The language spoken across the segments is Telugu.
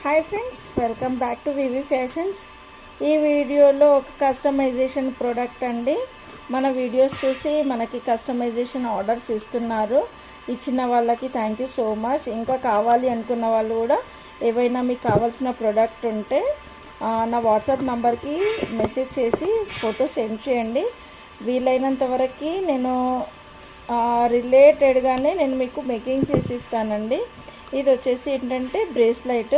Hi friends, welcome back to VV fashions. ఈ వీడియోలో ఒక కస్టమైజేషన్ ప్రోడక్ట్ అండి. మన వీడియోస్ చూసి మనకి కస్టమైజేషన్ ఆర్డర్స్ ఇస్తున్నారు. ఇచ్చిన వాళ్ళకి థ్యాంక్ యూ సో మచ్. ఇంకా కావాలి అనుకున్న వాళ్ళు కూడా ఏవైనా మీకు కావాల్సిన ప్రోడక్ట్ ఉంటే నా వాట్సాప్ నంబర్కి మెసేజ్ చేసి ఫోటో సెండ్ చేయండి. వీలైనంత వరకు నేను రిలేటెడ్గానే నేను మీకు మేకింగ్ చేసి ఇస్తానండి. ఇది వచ్చేసి ఏంటంటే బ్రేస్లెట్.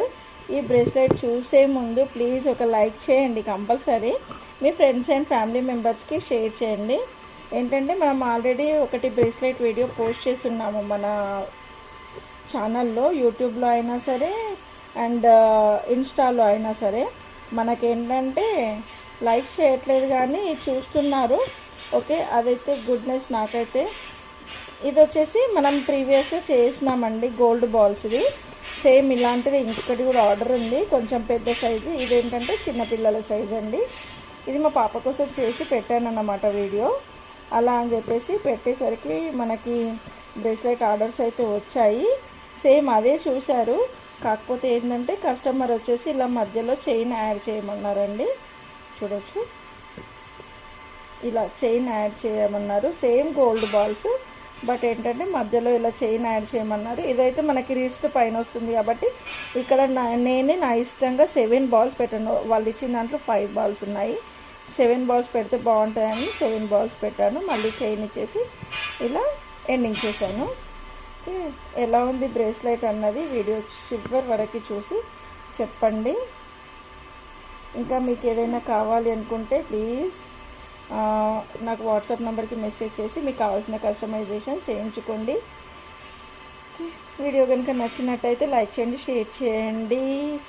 ఈ బ్రేస్లెట్ చూసే ముందు ప్లీజ్ ఒక లైక్ చేయండి compulsory. Me friends and family మెంబర్స్కి షేర్ చేయండి. ఏంటంటే మనం ఆల్రెడీ ఒకటి బ్రేస్లెట్ వీడియో పోస్ట్ చేస్తున్నాము మన ఛానల్లో, యూట్యూబ్లో అయినా సరే అండ్ ఇన్స్టాలో అయినా సరే. మనకేంటంటే లైక్ చేయట్లేదు కానీ చూస్తున్నారు. ఓకే, అదైతే గుడ్నెస్ నాకైతే. ఇది వచ్చేసి మనం ప్రీవియస్గా చేసినామండి గోల్డ్ బాల్స్ది. సేమ్ ఇలాంటిది ఇంకొకటి కూడా ఆర్డర్ ఉంది, కొంచెం పెద్ద సైజు. ఇదేంటంటే చిన్నపిల్లల సైజు అండి. ఇది మా పాప కోసం చేసి పెట్టాను అన్నమాట వీడియో. అలా అని చెప్పేసి పెట్టేసరికి మనకి బ్రేస్లెట్ ఆర్డర్స్ అయితే వచ్చాయి. సేమ్ అదే చూశారు, కాకపోతే ఏంటంటే కస్టమర్ వచ్చేసి ఇలా మధ్యలో చైన్ యాడ్ చేయమన్నారండి. చూడొచ్చు, ఇలా చైన్ యాడ్ చేయమన్నారు. సేమ్ గోల్డ్ బాల్స్, బట్ ఏంటంటే మధ్యలో ఇలా చైన్ యాడ్ చేయమన్నారు. ఇదైతే మనకి రిస్ట్ పైన వస్తుంది కాబట్టి ఇక్కడ నేనే నా ఇష్టంగా 7 బాల్స్ పెట్టాను. వాళ్ళు ఇచ్చిన దాంట్లో 5 బాల్స్ ఉన్నాయి. 7 బాల్స్ పెడితే బాగుంటాయని 7 బాల్స్ పెట్టాను. మళ్ళీ చైన్ ఇచ్చేసి ఇలా ఎండింగ్ చేశాను. ఓకే, ఎలా ఉంది బ్రేస్లెట్ అన్నది వీడియో చివరి వరకు చూసి చెప్పండి. ఇంకా మీకు ఏదైనా కావాలి అనుకుంటే ప్లీజ్ నాకు వాట్సాప్ నెంబర్కి మెసేజ్ చేసి మీకు కావాల్సిన కస్టమైజేషన్ చేయించుకోండి. వీడియో కనుక నచ్చినట్టయితే లైక్ చేయండి, షేర్ చేయండి,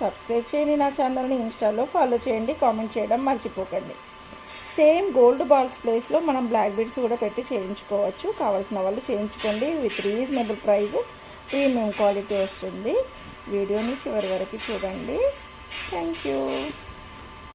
సబ్స్క్రైబ్ చేయండి. నా ఛానల్ని ఇన్స్టాలో ఫాలో చేయండి, కామెంట్ చేయడం మర్చిపోకండి. సేమ్ గోల్డ్ బాల్స్ ప్లేస్లో మనం బ్లాక్ బీడ్స్ కూడా పెట్టి చేయించుకోవచ్చు. కావాల్సిన వాళ్ళు చేయించుకోండి. With reasonable price, premium quality వస్తుంది. వీడియోని చివరి వరకు చూడండి. Thank you.